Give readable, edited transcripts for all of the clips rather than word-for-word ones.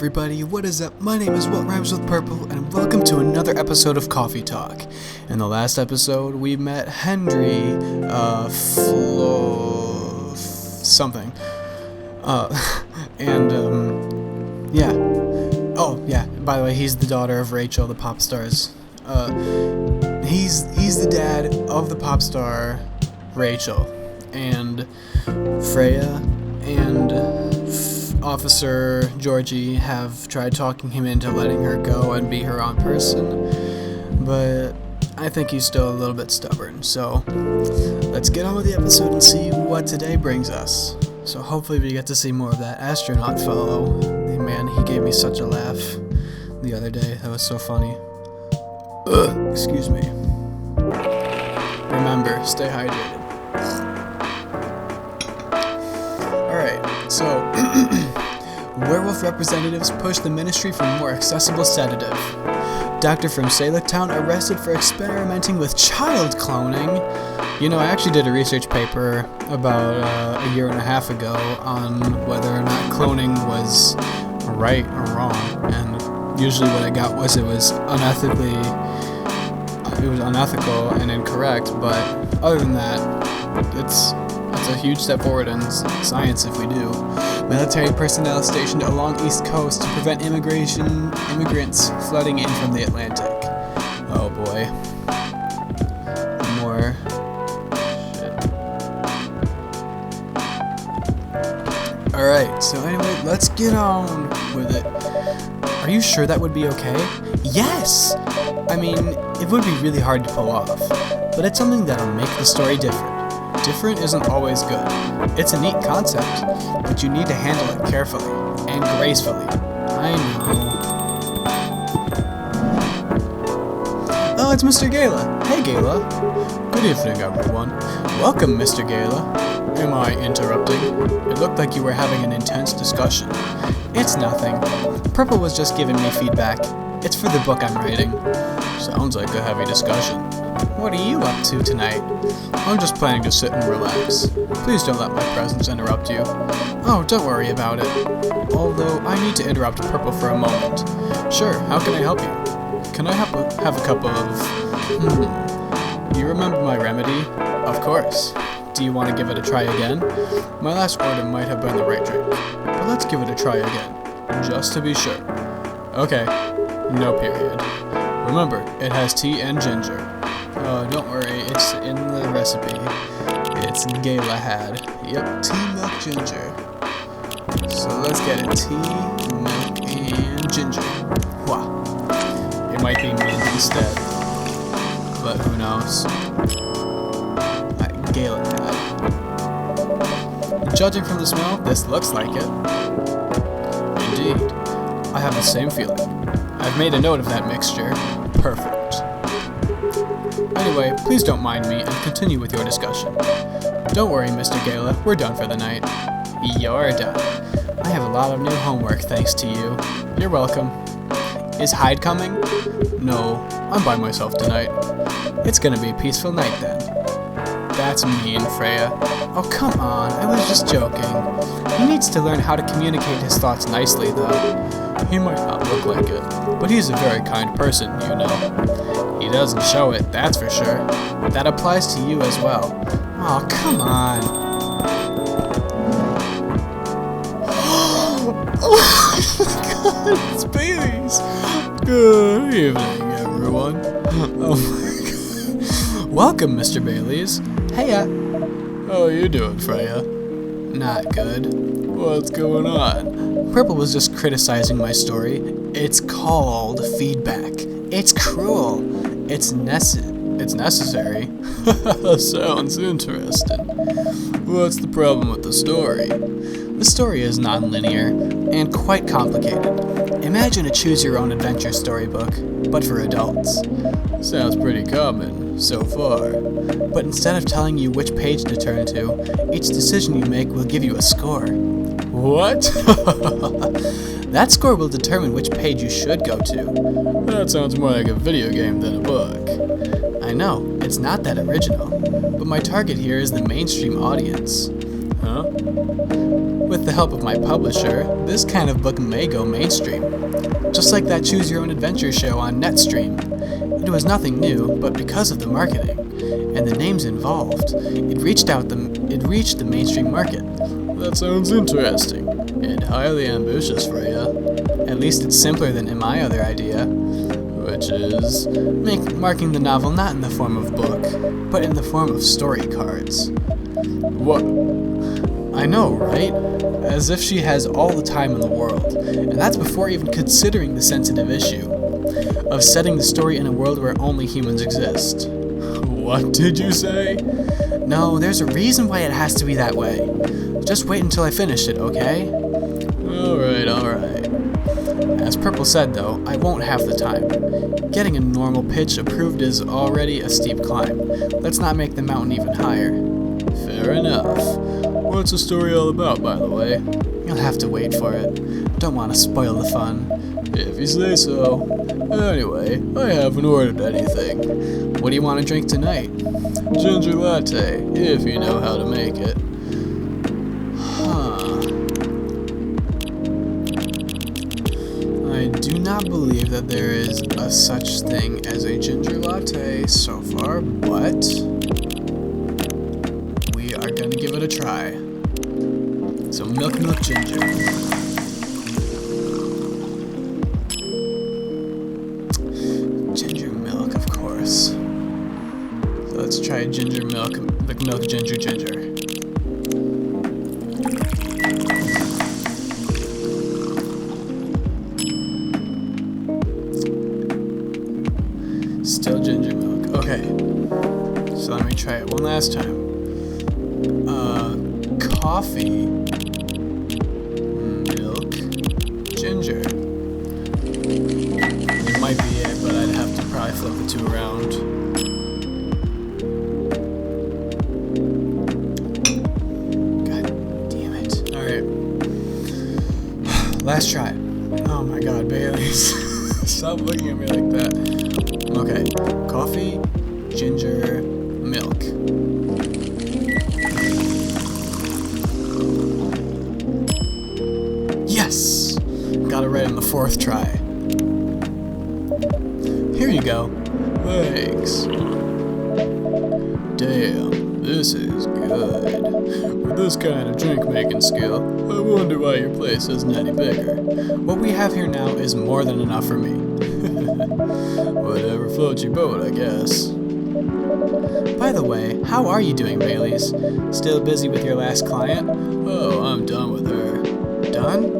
everybody, what is up? My name is What Rhymes with Purple, and welcome to another episode of Coffee Talk. In the last episode, we met Henry, something. Yeah. Oh, yeah, by the way, he's the daughter of Rachel, the pop stars. He's the dad of the pop star, Rachel, and Freya, and Officer Georgie have tried talking him into letting her go and be her own person, but I think he's still a little bit stubborn, so let's get on with the episode and see what today brings us. So hopefully we get to see more of that astronaut fellow. Man, he gave me such a laugh the other day. That was so funny. Excuse me. Remember, stay hydrated. Alright, so werewolf representatives push the ministry for more accessible sedative. Doctor from Salic Town arrested for experimenting with child cloning. You know, I actually did a research paper about a year and a half ago on whether or not cloning was right or wrong, and usually what I got was it was unethical and incorrect, but other than that, it's a huge step forward in science if we do. Military personnel stationed along East Coast to prevent immigrants flooding in from the Atlantic. Oh boy. More shit. Alright, so anyway, let's get on with it. Are you sure that would be okay? Yes! I mean, it would be really hard to pull off, but it's something that'll make the story different. Different isn't always good. It's a neat concept, but you need to handle it carefully and gracefully. I know. Oh, it's Mr. Gala. Hey, Gala. Good evening, everyone. Welcome, Mr. Gala. Am I interrupting? It looked like you were having an intense discussion. It's nothing. Purple was just giving me feedback. It's for the book I'm writing. Sounds like a heavy discussion. What are you up to tonight? I'm just planning to sit and relax. Please don't let my presence interrupt you. Oh, don't worry about it. Although, I need to interrupt Purple for a moment. Sure, how can I help you? Can I have a cup of... You remember my remedy? Of course. Do you want to give it a try again? My last order might have been the right drink, but let's give it a try again, just to be sure. Okay, no period. Remember, it has tea and ginger. Don't worry, it's in the recipe. It's Gala had. Yep, tea, milk, ginger. So let's get it. Tea, milk, and ginger. Wow. It might be mint instead, but who knows. Gala had. Judging from the smell, this looks like it. Indeed. I have the same feeling. I've made a note of that mixture. Perfect. Anyway, please don't mind me and continue with your discussion. Don't worry, Mr. Gala, we're done for the night. You're done. I have a lot of new homework thanks to you. You're welcome. Is Hyde coming? No, I'm by myself tonight. It's gonna be a peaceful night then. That's mean, Freya. Oh, come on, I was just joking. He needs to learn how to communicate his thoughts nicely, though. He might not look like it, but he's a very kind person, you know. He doesn't show it, that's for sure. That applies to you as well. Oh, come on. Oh my god, it's Baileys. Good evening, everyone. Oh my god. Welcome, Mr. Baileys. Heya. How are you doing, Freya? Not good. What's going on? Purple was just criticizing my story. It's called feedback. It's cruel. It's necessary. Sounds interesting. What's the problem with the story? The story is non-linear and quite complicated. Imagine a choose-your-own-adventure storybook, but for adults. Sounds pretty common, so far. But instead of telling you which page to turn to, each decision you make will give you a score. What? That score will determine which page you should go to. That sounds more like a video game than a book. I know, it's not that original, but my target here is the mainstream audience. Huh? With With the help of my publisher, this kind of book may go mainstream. Just like that Choose Your Own Adventure show on Netstream. It was nothing new, but because of the marketing and the names involved, it reached the mainstream market. That sounds interesting and highly ambitious for you. At least it's simpler than my other idea, which is marking the novel not in the form of book, but in the form of story cards. What? I know, right? As if she has all the time in the world, and that's before even considering the sensitive issue of setting the story in a world where only humans exist. What did you say? No, there's a reason why it has to be that way. Just wait until I finish it, okay? Alright. As Purple said though, I won't have the time. Getting a normal pitch approved is already a steep climb. Let's not make the mountain even higher. Fair enough. What's the story all about, by the way? You'll have to wait for it. Don't want to spoil the fun. If you say so. Anyway, I haven't ordered anything. What do you want to drink tonight? Ginger latte, if you know how to make it. I do not believe that there is a such thing as a ginger latte so far, but we are gonna give it a try. So milk ginger. Ginger milk, of course. So let's try ginger milk, milk ginger. Still ginger milk. Okay. So let me try it one last time. Coffee, milk, ginger. It might be it, but I'd have to probably flip the two around. God damn it. Alright. Last try. Oh my god, Baileys. Stop looking at me like that. Okay. Coffee, ginger, milk. Yes! Got it right on the fourth try. Here you go. Thanks. Damn, this is good. With this kind of drink-making skill, I wonder why your place isn't any bigger. What we have here now is more than enough for me. Whatever floats your boat, I guess. By the way, how are you doing, Baileys? Still busy with your last client? Oh, I'm done with her. Done?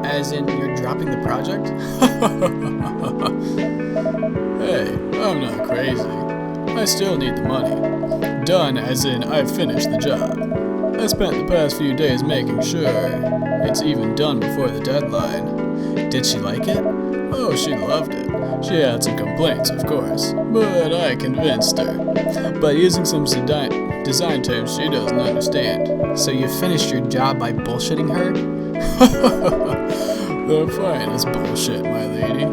As in, you're dropping the project? Hey, I'm not crazy. I still need the money. Done as in, I've finished the job. I spent the past few days making sure it's even done before the deadline. Did she like it? Oh, she loved it. She had some complaints, of course, but I convinced her. By using some design terms she doesn't understand. So you finished your job by bullshitting her? The finest bullshit, my lady.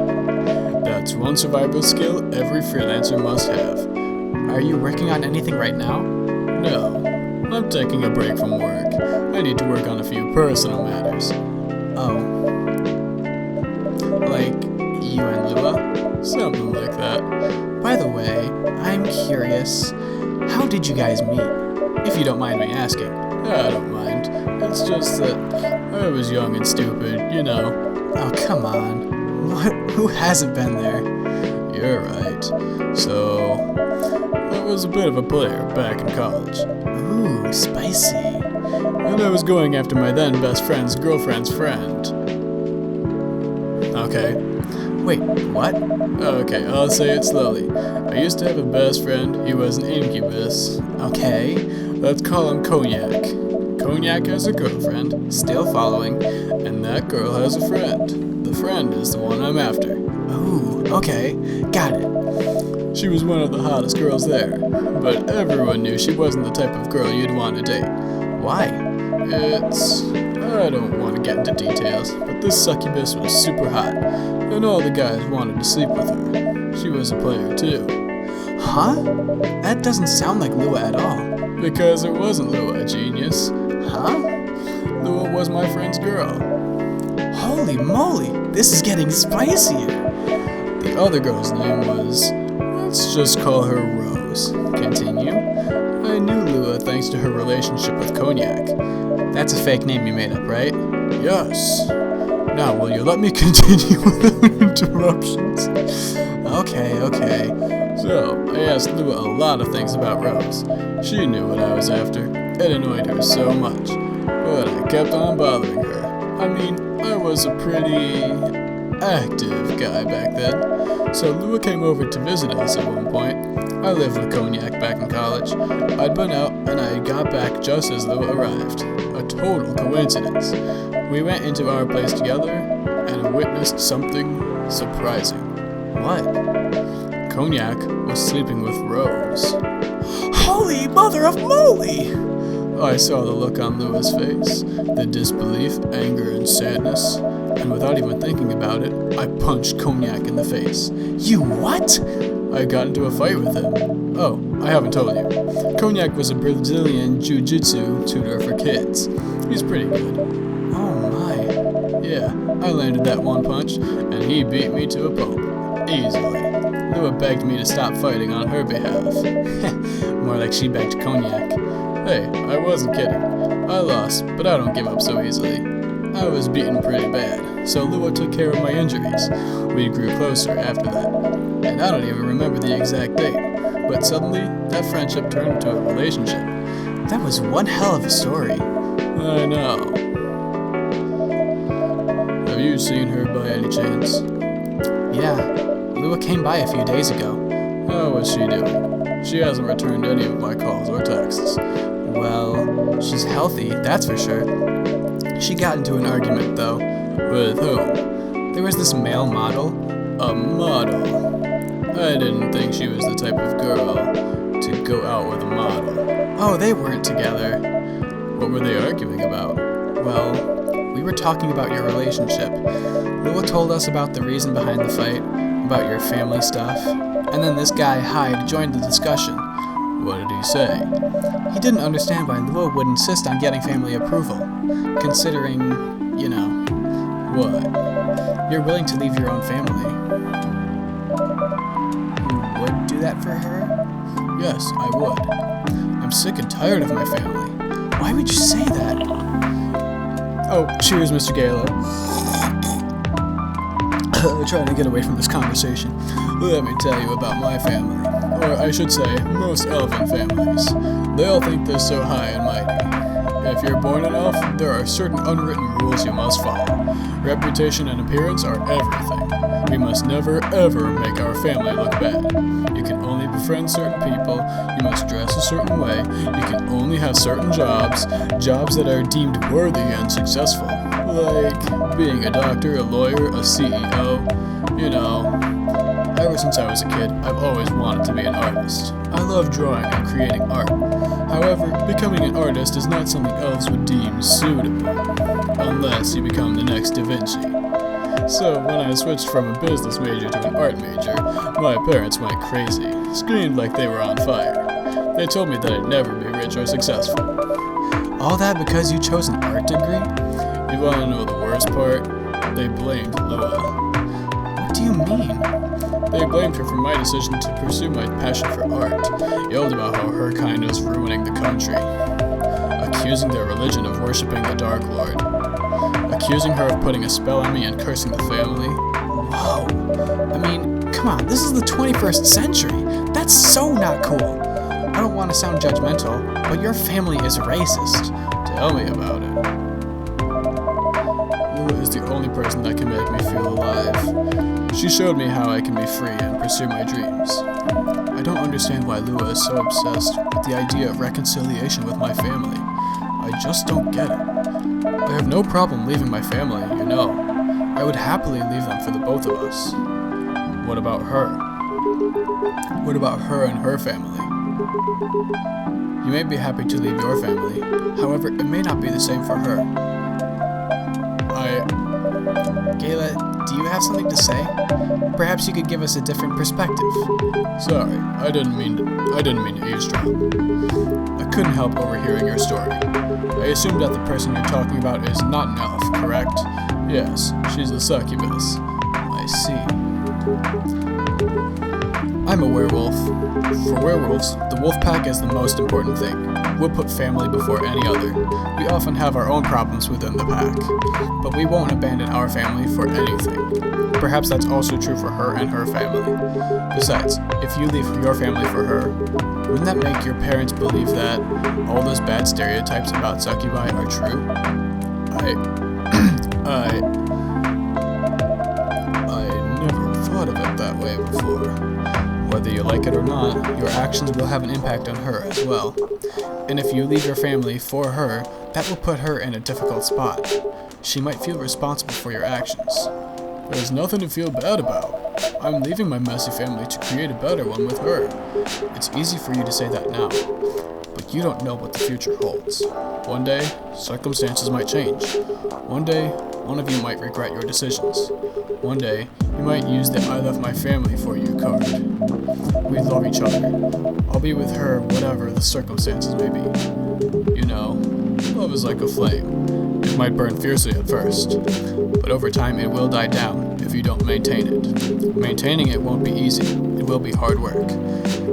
That's one survival skill every freelancer must have. Are you working on anything right now? No. I'm taking a break from work. I need to work on a few personal matters. Oh. Like you and Lua? Something like that. By the way, I'm curious, how did you guys meet? If you don't mind me asking. I don't mind. It's just that I was young and stupid, you know. Oh, come on. What? Who hasn't been there? You're right. So, I was a bit of a player back in college. Ooh, spicy. And I was going after my then best friend's girlfriend's friend. Okay. Wait, what? Okay, I'll say it slowly. I used to have a best friend. He was an incubus. Okay. Let's call him Cognac. Cognac has a girlfriend, still following, and that girl has a friend. The friend is the one I'm after. Ooh, okay. Got it. She was one of the hottest girls there, but everyone knew she wasn't the type of girl you'd want to date. Why? I don't want to get into details, but this succubus was super hot, and all the guys wanted to sleep with her. She was a player too. Huh? That doesn't sound like Lua at all. Because it wasn't Lua, genius. Huh? Lua was my friend's girl. Holy moly, this is getting spicier. The other girl's name was, let's just call her Rose. Continue. I knew Lua thanks to her relationship with Cognac. That's a fake name you made up, right? Yes. Now, will you let me continue without interruptions? Okay. So, I asked Lua a lot of things about Rose. She knew what I was after. It annoyed her so much. But I kept on bothering her. I mean, I was a pretty active guy back then. So Lua came over to visit us at one point. I lived with Cognac back in college. I'd been out and I got back just as Lua arrived. A total coincidence. We went into our place together and witnessed something surprising. What? Cognac was sleeping with Rose. Holy mother of moly! I saw the look on Lua's face, the disbelief, anger, and sadness, and without even thinking about it, I punched Cognac in the face. You what? I got into a fight with him. Oh, I haven't told you. Cognac was a Brazilian jiu-jitsu tutor for kids. He's pretty good. Oh my. Yeah, I landed that one punch, and he beat me to a pulp. Easily. Lua begged me to stop fighting on her behalf. More like she begged Cognac. Hey, I wasn't kidding. I lost, but I don't give up so easily. I was beaten pretty bad, so Lua took care of my injuries. We grew closer after that. And I don't even remember the exact date, but suddenly, that friendship turned into a relationship. That was one hell of a story. I know. Have you seen her by any chance? Yeah, Lua came by a few days ago. How was she doing? She hasn't returned any of my calls or texts. Well, she's healthy, that's for sure. She got into an argument, though. With whom? There was this male model. A model? I didn't think she was the type of girl to go out with a model. Oh, they weren't together. What were they arguing about? Well, we were talking about your relationship. Lua told us about the reason behind the fight, about your family stuff, and then this guy, Hyde, joined the discussion. What did he say? He didn't understand why Lua would insist on getting family approval, considering, you know... What? You're willing to leave your own family. You would do that for her? Yes, I would. I'm sick and tired of my family. Why would you say that? Oh, cheers, Mr. Gala. Trying to get away from this conversation. Let me tell you about my family. Or I should say, most elephant families. They all think they're so high and mighty. If you're born an elf, there are certain unwritten rules you must follow. Reputation and appearance are everything. We must never, ever make our family look bad. You can only befriend certain people, you must dress a certain way, you can only have certain jobs that are deemed worthy and successful. Like being a doctor, a lawyer, a CEO, you know. Ever since I was a kid, I've always wanted to be an artist. I love drawing and creating art. However, becoming an artist is not something elves would deem suitable, unless you become the next Da Vinci. So when I switched from a business major to an art major, my parents went crazy, screamed like they were on fire. They told me that I'd never be rich or successful. All that because you chose an art degree? You want to know the worst part? They blamed Lua. What do you mean? They blamed her for my decision to pursue my passion for art, yelled about how her kind was ruining the country, accusing their religion of worshipping the Dark Lord, accusing her of putting a spell on me and cursing the family. Whoa. I mean, come on, this is the 21st century. That's so not cool. I don't want to sound judgmental, but your family is racist. Tell me about it. Lua is the only person that can make me feel alive. She showed me how I can be free and pursue my dreams. I don't understand why Lua is so obsessed with the idea of reconciliation with my family. I just don't get it. I have no problem leaving my family, you know. I would happily leave them for the both of us. What about her? What about her and her family? You may be happy to leave your family, however, it may not be the same for her. Gala, do you have something to say? Perhaps you could give us a different perspective. Sorry, I didn't mean to eavesdrop. I couldn't help overhearing your story. I assume that the person you're talking about is not an elf, correct? Yes, she's a succubus. I see. I'm a werewolf. For werewolves, the wolf pack is the most important thing. We'll put family before any other. We often have our own problems within the pack, but we won't abandon our family for anything. Perhaps that's also true for her and her family. Besides, if you leave your family for her, wouldn't that make your parents believe that all those bad stereotypes about succubi are true? I never thought of it that way before. Whether you like it or not, your actions will have an impact on her as well. And if you leave your family for her, that will put her in a difficult spot. She might feel responsible for your actions. There's nothing to feel bad about. I'm leaving my messy family to create a better one with her. It's easy for you to say that now, but you don't know what the future holds. One day, circumstances might change. One day, one of you might regret your decisions. One day, you might use the I love my family for you card. We love each other. I'll be with her whatever the circumstances may be. You know, love is like a flame. It might burn fiercely at first, but over time it will die down if you don't maintain it. Maintaining it won't be easy. It will be hard work.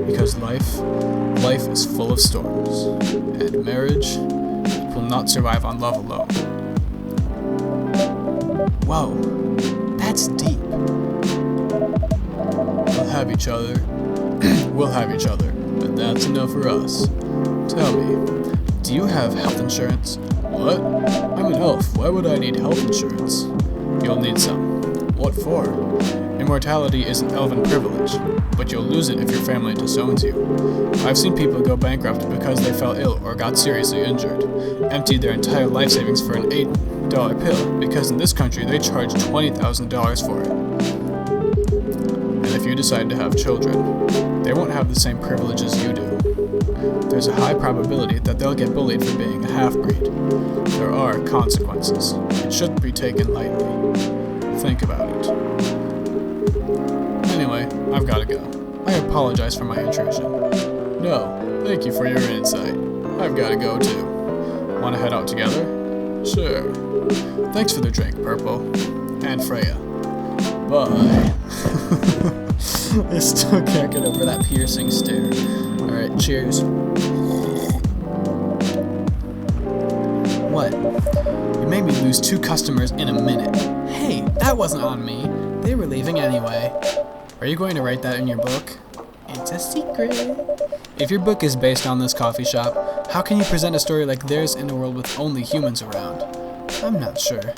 Because life is full of storms. And marriage will not survive on love alone. Whoa, that's deep. We'll have each other. We'll have each other, but that's enough for us. Tell me, do you have health insurance? What? I'm an elf. Why would I need health insurance? You'll need some. What for? Immortality is an elven privilege, but you'll lose it if your family disowns you. I've seen people go bankrupt because they fell ill or got seriously injured, emptied their entire life savings for an $8 pill because in this country they charge $20,000 for it. And if you decide to have children, they won't have the same privileges you do. There's a high probability that they'll get bullied for being a half-breed. There are consequences. It shouldn't be taken lightly. Think about it. Anyway, I've gotta go. I apologize for my intrusion. No, thank you for your insight. I've gotta go too. Wanna head out together? Sure. Thanks for the drink, Purple. And Freya. Bye. I still can't get over that piercing stare. Alright, cheers. What? You made me lose 2 customers in a minute. Hey, that wasn't on me. They were leaving anyway. Are you going to write that in your book? It's a secret. If your book is based on this coffee shop, how can you present a story like theirs in a world with only humans around? I'm not sure.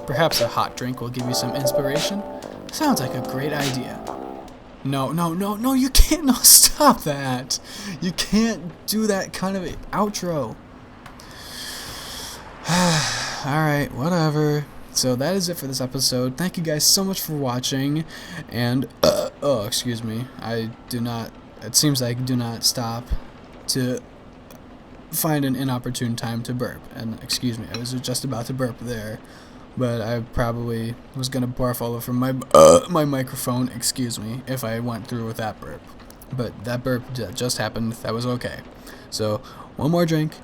Perhaps a hot drink will give you some inspiration? Sounds like a great idea. No, you can't, no, stop that. You can't do that kind of outro. Alright, whatever. So that is it for this episode. Thank you guys so much for watching. And, excuse me. It seems like I do not stop to find an inopportune time to burp. And, excuse me, I was just about to burp there. But I probably was going to barf all over my microphone, excuse me, if I went through with that burp. But that burp just happened. That was okay. So, one more drink.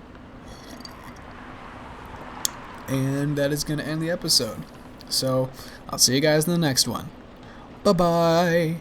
And that is going to end the episode. So, I'll see you guys in the next one. Bye-bye.